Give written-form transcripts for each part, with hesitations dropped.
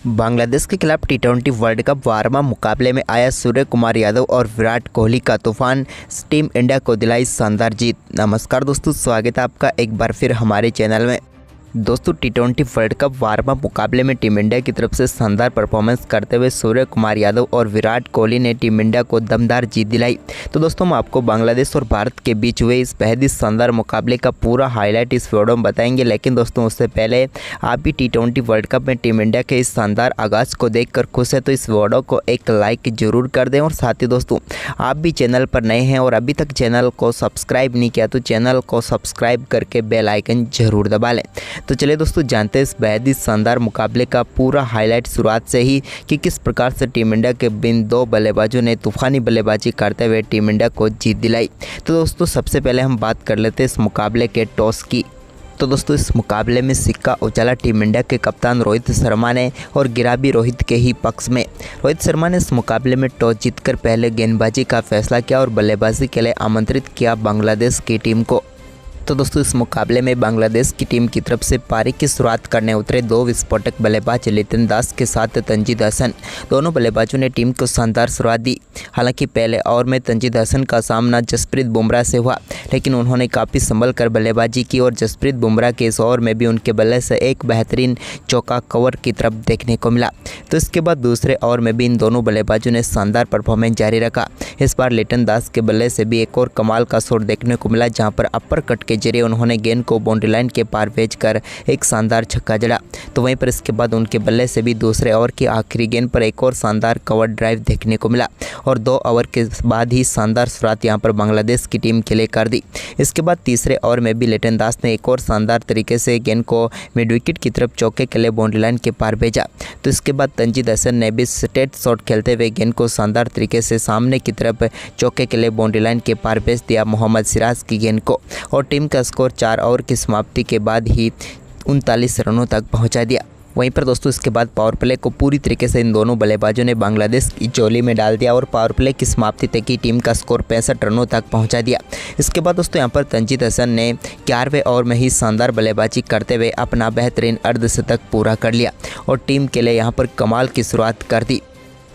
बांग्लादेश के खिलाफ टी20 world cup 12वां मुकाबले में आया सूर्य कुमार यादव और विराट कोहली का तूफान टीम इंडिया को दिलाई शानदार जीत। नमस्कार दोस्तों, स्वागत है आपका एक बार फिर हमारे चैनल में। दोस्तों टी20 वर्ल्ड कप 12वां मुकाबले में टीम इंडिया की तरफ से शानदार परफॉर्मेंस करते हुए सूर्य कुमार यादव और विराट कोहली ने टीम इंडिया को दमदार जीत दिलाई। तो दोस्तों हम आपको बांग्लादेश और भारत के बीच हुए इस बेहद ही शानदार मुकाबले का पूरा हाईलाइट इस वीडियो में बताएंगे। लेकिन दोस्तों उससे पहले आप भी टी20 वर्ल्ड कप में टीम इंडिया के इस शानदार आगाज़ को देखकर खुश है तो इस वीडियो को एक लाइक जरूर कर दें। और साथ ही दोस्तों आप भी चैनल पर नए हैं और अभी तक चैनल को सब्सक्राइब नहीं किया तो चैनल को सब्सक्राइब करके बेल आइकन जरूर दबा लें। तो चलिए दोस्तों जानते हैं इस बेहद ही शानदार मुकाबले का पूरा हाईलाइट शुरुआत से ही कि किस प्रकार से टीम इंडिया के बिन दो बल्लेबाजों ने तूफानी बल्लेबाजी करते हुए टीम इंडिया को जीत दिलाई। तो दोस्तों सबसे पहले हम बात कर लेते हैं इस मुकाबले के टॉस की। तो दोस्तों इस मुकाबले में सिक्का उछाला टीम इंडिया के कप्तान रोहित शर्मा ने और गिरा भी रोहित के ही पक्ष में। रोहित शर्मा ने इस मुकाबले में टॉस जीतकर पहले गेंदबाजी का फैसला किया और बल्लेबाजी के लिए आमंत्रित किया बांग्लादेश की टीम को। तो दोस्तों इस मुकाबले में बांग्लादेश की टीम की तरफ से पारी की शुरुआत करने उतरे दो विस्फोटक बल्लेबाज लिटन दास के साथ तंजीद हसन। दोनों बल्लेबाजों ने टीम को शानदार शुरुआत दी। हालांकि पहले ओवर में तंजीद हसन का सामना जसप्रीत बुमराह से हुआ, लेकिन उन्होंने काफ़ी संभल कर बल्लेबाजी की और जसप्रीत बुमराह के इस ओवर में भी उनके बल्ले से एक बेहतरीन चौका कवर की तरफ देखने को मिला। तो इसके बाद दूसरे ओवर में भी इन दोनों बल्लेबाजों ने शानदार परफॉर्मेंस जारी रखा। इस बार लिटन दास के बल्ले से भी एक और कमाल का शॉट देखने को मिला, जहाँ पर अपर कट के जरिए उन्होंने गेंद को बाउंड्री लाइन के पार भेजकर एक शानदार छक्का जड़ा। तो वहीं पर इसके बाद उनके बल्ले से भी दूसरे ओवर की आखिरी गेंद पर एक और शानदार कवर ड्राइव देखने को मिला और 2 ओवर के बाद ही शानदार शुरुआत यहां पर बांग्लादेश की टीम के लिए कर दी। इसके बाद तीसरे ओवर में भी लिटन दास ने एक और शानदार तरीके से गेंद को मिड विकेट की तरफ चौके के लिए बाउंड्री लाइन के पार भेजा। तो इसके बाद तंजीद हसन ने भी स्ट्रेट शॉट खेलते हुए गेंद को शानदार तरीके से सामने की तरफ चौके के लिए बाउंड्री लाइन के पार भेज दिया मोहम्मद सिराज की गेंद को और टीम का स्कोर 4 ओवर की समाप्ति के बाद ही 39 रनों तक पहुंचा दिया। वहीं पर दोस्तों इसके बाद पावर प्ले को पूरी तरीके से इन दोनों बल्लेबाजों ने बांग्लादेश की झोली में डाल दिया और पावर प्ले की समाप्ति तक की टीम का स्कोर 65 रनों तक पहुंचा दिया। इसके बाद दोस्तों यहां पर तंजीद हसन ने 11वें ओवर में ही शानदार बल्लेबाजी करते हुए अपना बेहतरीन अर्धशतक पूरा कर लिया और टीम के लिए यहां पर कमाल की शुरुआत कर दी।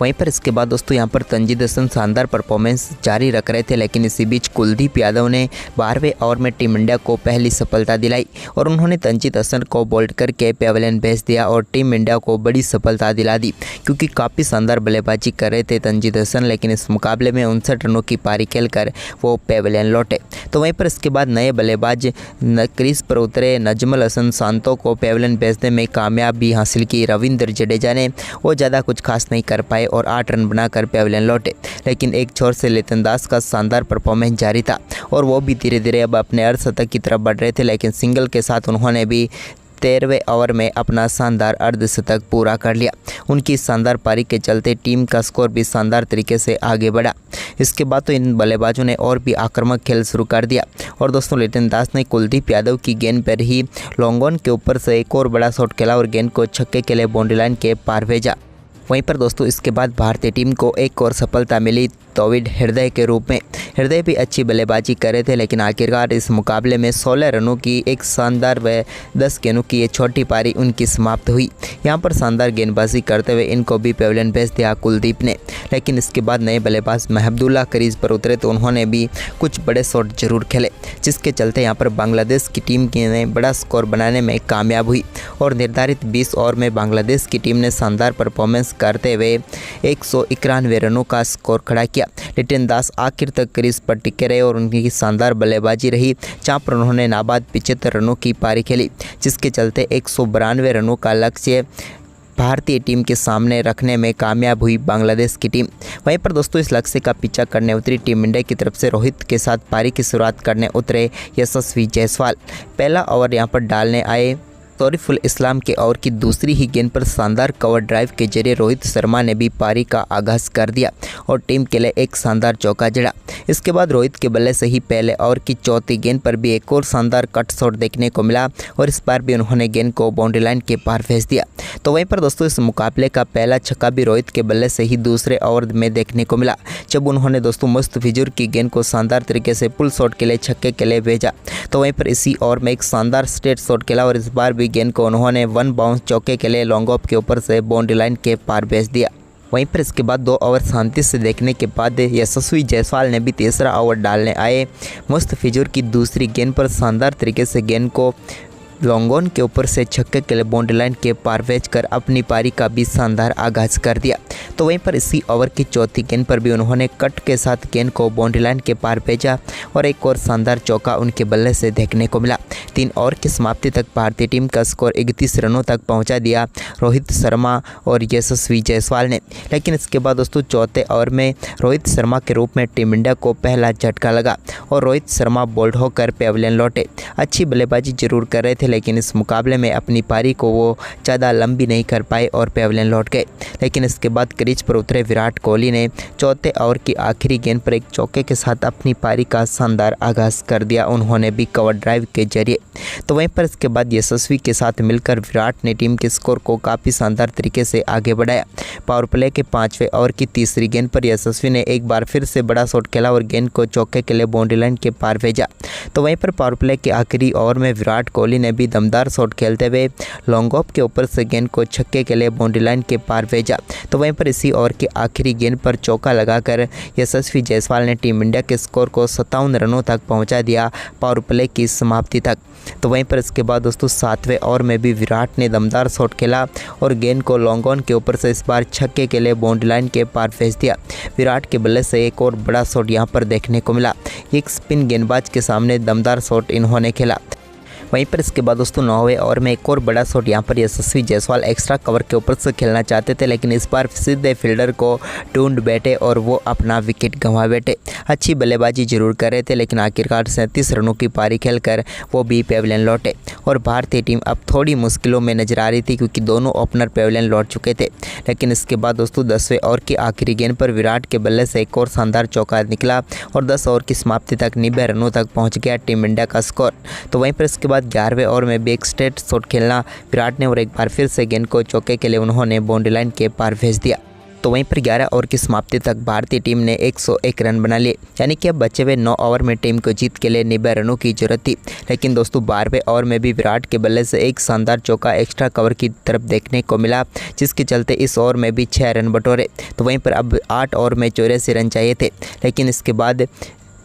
वहीं पर इसके बाद दोस्तों यहां पर तंजीद हसन शानदार परफॉर्मेंस जारी रख रहे थे, लेकिन इसी बीच कुलदीप यादव ने 12वें ओवर में टीम इंडिया को पहली सफलता दिलाई और उन्होंने तंजीद हसन को बोल्ड करके पेवेलियन भेज दिया और टीम इंडिया को बड़ी सफलता दिला दी, क्योंकि काफ़ी शानदार बल्लेबाजी कर रहे थे तंजीद हसन, लेकिन इस मुकाबले में 59 रनों की पारी खेलकर वो पेवेलियन लौटे। तो वहीं पर इसके बाद नए बल्लेबाज क्रीज पर उतरे नजमुल हसन सांतो को पेवेलियन भेजने में कामयाबी हासिल की। रविंद्र जडेजा ने वो ज़्यादा कुछ खास नहीं कर पाए और 8 रन बनाकर पेवेलियन लौटे, लेकिन एक छोर से लिटन दास का शानदार परफॉर्मेंस जारी था और वो भी धीरे धीरे अब अपने अर्धशतक की तरफ बढ़ रहे थे, लेकिन सिंगल के साथ उन्होंने भी 13वें ओवर में अपना शानदार अर्धशतक पूरा कर लिया। उनकी शानदार पारी के चलते टीम का स्कोर भी शानदार तरीके से आगे बढ़ा। इसके बाद तो इन बल्लेबाजों ने और भी आक्रामक खेल शुरू कर दिया और दोस्तों लिटन दास ने कुलदीप यादव की गेंद पर ही लॉन्ग ऑन के ऊपर से एक और बड़ा शॉट खेला और गेंद को छक्के के लिए बाउंड्री लाइन के पार भेजा। वहीं पर दोस्तों इसके बाद भारतीय टीम को एक और सफलता मिली तौहीद हृदय के रूप में। हृदय भी अच्छी बल्लेबाजी कर रहे थे, लेकिन आखिरकार इस मुकाबले में 16 रनों की एक शानदार व 10 गेंदों की ये छोटी पारी उनकी समाप्त हुई। यहां पर शानदार गेंदबाजी करते हुए इनको भी पेवेलियन भेज दिया कुलदीप ने, लेकिन इसके बाद नए बल्लेबाज महमदुल्लाह क्रीज पर उतरे तो उन्होंने भी कुछ बड़े शॉट जरूर खेले, जिसके चलते यहां पर बांग्लादेश की टीम ने बड़ा स्कोर बनाने में कामयाब हुई और निर्धारित 20 ओवर में बांग्लादेश की टीम ने शानदार परफॉर्मेंस करते हुए 191 रनों का स्कोर खड़ा किया। लिटन दास आखिर तक क्रीज पर टिके रहे और उनकी शानदार बल्लेबाजी रही, जहां पर उन्होंने नाबाद 75 रनों की पारी खेली, जिसके चलते 192 रनों का लक्ष्य भारतीय टीम के सामने रखने में कामयाब हुई बांग्लादेश की टीम। वहीं पर दोस्तों इस लक्ष्य का पीछा करने उतरी टीम इंडिया की तरफ से रोहित के साथ पारी की शुरुआत करने उतरे यशस्वी जायसवाल। पहला ओवर यहां पर डालने आए तौरीफुल इस्लाम के ओवर की दूसरी ही गेंद पर शानदार कवर ड्राइव के जरिए रोहित शर्मा ने भी पारी का आगाज़ कर दिया और टीम के लिए एक शानदार चौका जड़ा। इसके बाद रोहित के बल्ले से ही पहले ओवर की चौथी गेंद पर भी एक और शानदार कट शॉट देखने को मिला और इस बार भी उन्होंने गेंद को बाउंड्री लाइन के पार भेज दिया। तो वहीं पर दोस्तों इस मुकाबले का पहला छक्का भी रोहित के बल्ले से ही दूसरे ओवर में देखने को मिला, जब उन्होंने दोस्तों मुस्तफिजुर की गेंद को शानदार तरीके से पुल शॉट के लिए छक्के के लिए भेजा। तो वहीं पर इसी ओवर में एक शानदार स्ट्रेट शॉट खेला और इस बार भी गेंद को उन्होंने वन बाउंस चौके के लिए लॉन्ग ऑफ के ऊपर से बाउंड्री लाइन के पार भेज दिया। वहीं पर इसके बाद 2 ओवर शांति से देखने के बाद यशस्वी जायसवाल ने भी तीसरा ओवर डालने आए। मुस्तफिजुर की दूसरी गेंद पर शानदार तरीके से गेंद को लॉन्ग ऑन के ऊपर से छक्के के लिए बाउंड्री लाइन के पार भेज कर अपनी पारी का भी शानदार आगाज कर दिया। तो वहीं पर इसी ओवर की चौथी गेंद पर भी उन्होंने कट के साथ गेंद को बाउंड्री लाइन के पार भेजा और एक और शानदार चौका उनके बल्ले से देखने को मिला। 3 ओवर की समाप्ति तक भारतीय टीम का स्कोर 31 रनों तक पहुंचा दिया रोहित शर्मा और यशस्वी जायसवाल ने। लेकिन इसके बाद दोस्तों चौथे ओवर में रोहित शर्मा के रूप में टीम इंडिया को पहला झटका लगा और रोहित शर्मा बोल्ड होकर पेविलियन लौटे। अच्छी बल्लेबाजी जरूर कर रहे थे लेकिन इस मुकाबले में अपनी पारी को वो ज़्यादा लंबी नहीं कर पाए और पेविलियन लौट गए। लेकिन इसके बाद क्रीज पर उतरे विराट कोहली ने चौथे ओवर की आखिरी गेंद पर एक चौके के साथ अपनी पारी का शानदार आगाज कर दिया, उन्होंने भी कवर ड्राइव के जरिए। तो वहीं पर इसके बाद यशस्वी के साथ मिलकर विराट ने टीम के स्कोर को काफ़ी शानदार तरीके से आगे बढ़ाया। पावर प्ले के 5वें ओवर की तीसरी गेंद पर यशस्वी ने एक बार फिर से बड़ा शॉट खेला और गेंद को चौके के लिए बाउंड्री लाइन के पार भेजा। तो वहीं पर पावर प्ले के आखिरी ओवर में विराट कोहली ने भी दमदार शॉट खेलते हुए लॉन्ग ऑफ के ऊपर से गेंद को छक्के के लिए बाउंड्री लाइन के पार भेजा। तो वहीं पर इसी ओवर की आखिरी गेंद पर चौका लगाकर यशस्वी जायसवाल ने टीम इंडिया के स्कोर को 57 रनों तक पहुंचा दिया पावर प्ले की समाप्ति तक। तो वहीं पर इसके बाद दोस्तों 7वें ओवर में भी विराट ने दमदार शॉट खेला और गेंद को लॉन्ग ऑन के ऊपर से इस बार छक्के के लिए बाउंड्री लाइन के पार भेज दिया। विराट के बल्ले से एक और बड़ा शॉट यहां पर देखने को मिला। एक स्पिन गेंदबाज के सामने दमदार शॉट इन्होंने खेला। वहीं पर इसके बाद दोस्तों 9वें ओवर में एक और बड़ा शॉट यहां पर यशस्वी जायसवाल एक्स्ट्रा कवर के ऊपर से खेलना चाहते थे लेकिन इस बार सीधे फील्डर को ढूंढ बैठे और वो अपना विकेट गंवा बैठे। अच्छी बल्लेबाजी जरूर कर रहे थे लेकिन आखिरकार 37 रनों की पारी खेलकर वो भी पेविलियन लौटे और भारतीय टीम अब थोड़ी मुश्किलों में नजर आ रही थी क्योंकि दोनों ओपनर पेविलियन लौट चुके थे। लेकिन इसके बाद दोस्तों 10वें ओवर की आखिरी गेंद पर विराट के बल्ले से एक और शानदार चौका निकला और 10 ओवर की समाप्ति तक 90 रनों तक पहुँच गया टीम इंडिया का स्कोर। तो वहीं पर इसके बाद 11वें ओवर में भी एक स्ट्रेट शॉट खेलना विराट ने और एक बार फिर से गेंद को चौके के लिए उन्होंने बाउंड्री लाइन के पार भेज दिया। तो वहीं पर 11 ओवर की समाप्ति तक भारतीय टीम ने 101 रन बना लिए, यानी कि अब बचे हुए 9 ओवर में टीम को जीत के लिए 90 रनों की जरूरत थी। लेकिन दोस्तों 12वें ओवर में भी विराट के बल्ले से एक शानदार चौका एक्स्ट्रा कवर की तरफ देखने को मिला जिसके चलते इस ओवर में भी 6 रन बटोरे। तो वहीं पर अब 8 ओवर में 84 रन चाहिए थे। लेकिन इसके बाद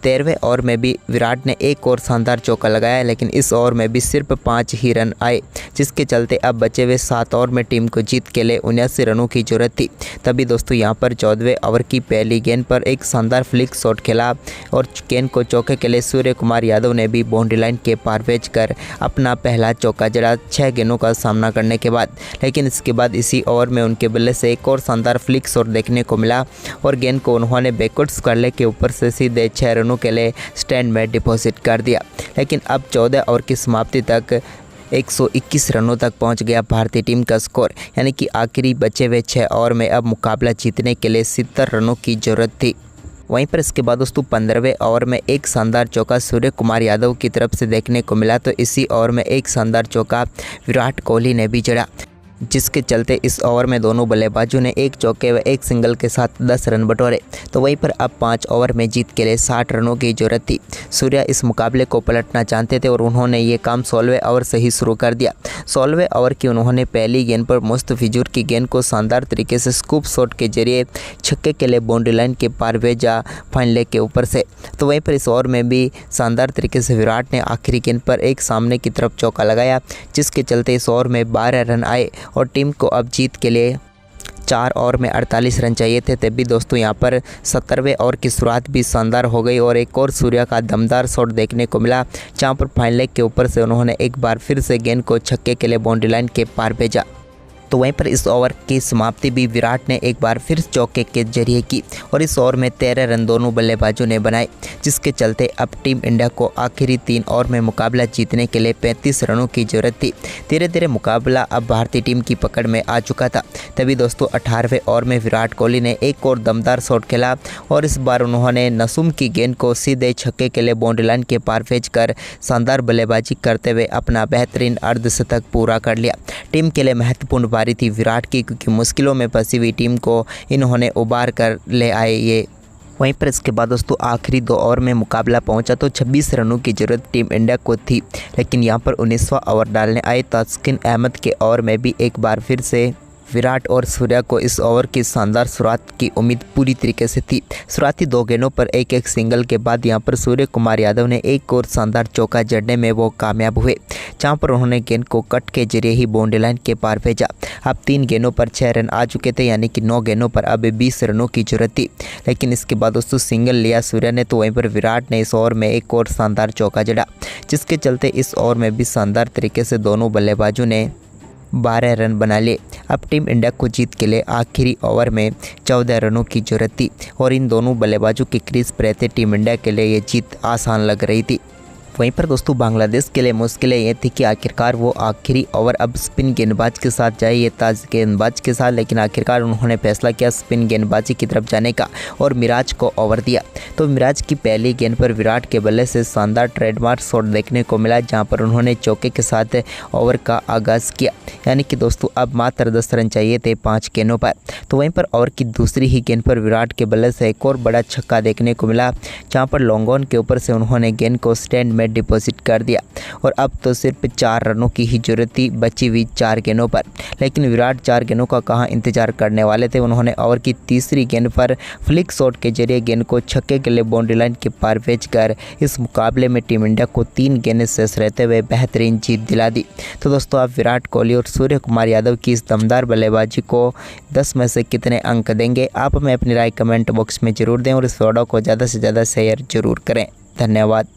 13वें ओवर में भी विराट ने एक और शानदार चौका लगाया लेकिन इस ओवर में भी सिर्फ 5 ही रन आए जिसके चलते अब बचे हुए 7 ओवर में टीम को जीत के लिए 79 रनों की जरूरत थी। तभी दोस्तों यहां पर 14वें ओवर की पहली गेंद पर एक शानदार फ्लिक शॉट खेला और गेंद को चौके के लिए सूर्य कुमार यादव ने भी बाउंड्री लाइन के पार भेजकर अपना पहला चौका जड़ा 6 गेंदों का सामना करने के बाद। लेकिन इसके बाद इसी ओवर में उनके बल्ले से एक और शानदार फ्लिक शॉट देखने को मिला और गेंद को उन्होंने बैकवर्ड स्क्वायर के ऊपर से सीधे 6 रनों के लिए स्टैंड में डिपॉजिट कर दिया। लेकिन अब 14 ओवर की समाप्ति तक 121 रनों तक पहुंच गया भारतीय टीम का स्कोर, यानी कि आखिरी बचे हुए 6 ओवर में अब मुकाबला जीतने के लिए 70 रनों की जरूरत थी। वहीं पर इसके बाद दोस्तों 15वें ओवर में एक शानदार चौका सूर्य कुमार यादव की तरफ से देखने को मिला। तो इसी ओवर में एक शानदार चौका विराट कोहली ने भी जड़ा जिसके चलते इस ओवर में दोनों बल्लेबाजों ने एक चौके व एक सिंगल के साथ 10 रन बटोरे। तो वहीं पर अब 5 ओवर में जीत के लिए 60 रनों की जरूरत थी। सूर्या इस मुकाबले को पलटना चाहते थे और उन्होंने ये काम 16वें ओवर से ही शुरू कर दिया। 16वें ओवर की उन्होंने पहली गेंद पर मुस्तफिजुर की गेंद को शानदार तरीके से स्कूप शॉट के जरिए छक्के के लिए बाउंड्री लाइन के पार भेजा फाइन लेग के ऊपर से। तो वहीं पर इस ओवर में भी शानदार तरीके से विराट ने आखिरी गेंद पर एक सामने की तरफ चौका लगाया जिसके चलते इस ओवर में 12 रन आए और टीम को अब जीत के लिए 4 ओवर में 48 रन चाहिए थे। तभी दोस्तों यहां पर 70वें ओवर की शुरुआत भी शानदार हो गई और एक और सूर्या का दमदार शॉट देखने को मिला जहां पर फाइन लेग के ऊपर से उन्होंने एक बार फिर से गेंद को छक्के के लिए बाउंड्री लाइन के पार भेजा। तो वहीं पर इस ओवर की समाप्ति भी विराट ने एक बार फिर चौके के जरिए की और इस ओवर में 13 रन दोनों बल्लेबाजों ने बनाए जिसके चलते अब टीम इंडिया को आखिरी 3 ओवर में मुकाबला जीतने के लिए 35 रनों की जरूरत थी। धीरे धीरे मुकाबला अब भारतीय टीम की पकड़ में आ चुका था। तभी दोस्तों 18वें ओवर में विराट कोहली ने एक और दमदार शॉट खेला और इस बार उन्होंने नसूम की गेंद को सीधे छक्के के लिए बाउंड्री लाइन के पार भेजकर शानदार बल्लेबाजी करते हुए अपना बेहतरीन अर्धशतक पूरा कर लिया। टीम के लिए महत्वपूर्ण पारी थी विराट की क्योंकि मुश्किलों में फंसी हुई टीम को इन्होंने उबार कर ले आए ये वहीं पर इसके बाद दोस्तों आखिरी 2 ओवर में मुकाबला पहुंचा तो 26 रनों की ज़रूरत टीम इंडिया को थी, लेकिन यहां पर 19वां ओवर डालने आए तास्किन अहमद के ओवर में भी एक बार फिर से विराट और सूर्या को इस ओवर की शानदार शुरुआत की उम्मीद पूरी तरीके से थी। शुरुआती 2 गेंदों पर एक सिंगल के बाद यहां पर सूर्य कुमार यादव ने एक और शानदार चौका जड़ने में वो कामयाब हुए, जहां पर उन्होंने गेंद को कट के जरिए ही बाउंड्री लाइन के पार भेजा। अब 3 गेंदों पर 6 रन आ चुके थे, यानी कि 9 गेंदों पर अब 20 रनों की जरूरत थी, लेकिन इसके बाद दोस्तों सिंगल लिया सूर्या ने, तो वहीं पर विराट ने इस ओवर में एक और शानदार चौका जड़ा, जिसके चलते इस ओवर में भी शानदार तरीके से दोनों बल्लेबाजों ने 12 रन बना लिए। अब टीम इंडिया को जीत के लिए आखिरी ओवर में 14 रनों की जरूरत थी और इन दोनों बल्लेबाजों के क्रीज पर रहते टीम इंडिया के लिए ये जीत आसान लग रही थी। वहीं पर दोस्तों बांग्लादेश के लिए मुश्किलें ये थी कि आखिरकार वो आखिरी ओवर अब स्पिन गेंदबाज के साथ जाए या तेज गेंदबाज के साथ, लेकिन आखिरकार उन्होंने फैसला किया स्पिन गेंदबाजी की तरफ जाने का और मिराज को ओवर दिया। तो मिराज की पहली गेंद पर विराट के बल्ले से शानदार ट्रेडमार्क शॉट देखने को मिला, जहां पर उन्होंने चौके के साथ ओवर का आगाज़ किया, यानी कि दोस्तों अब मात्र 10 रन चाहिए थे 5 गेंदों पर। तो वहीं पर ओवर की दूसरी ही गेंद पर विराट के बल्ले से एक और बड़ा छक्का देखने को मिला, जहाँ पर लॉन्ग ऑन के ऊपर से उन्होंने गेंद को स्टैंड में डिपॉजिट कर दिया और अब तो सिर्फ 4 रनों की ही जरूरत थी बची हुई 4 गेंदों पर। लेकिन विराट 4 गेंदों का कहां इंतजार करने वाले थे, उन्होंने ओवर की तीसरी गेंद पर फ्लिक शॉट के जरिए गेंद को छक्के के लिए बाउंड्री लाइन के पार भेजकर इस मुकाबले में टीम इंडिया को 3 गेंदें शेष रहते हुए बेहतरीन जीत दिला दी। तो दोस्तों आप विराट कोहली और सूर्य कुमार यादव की इस दमदार बल्लेबाजी को 10 में से कितने अंक देंगे? आप हमें अपनी राय कमेंट बॉक्स में जरूर दें और इस वीडियो को ज़्यादा से ज़्यादा शेयर जरूर करें। धन्यवाद।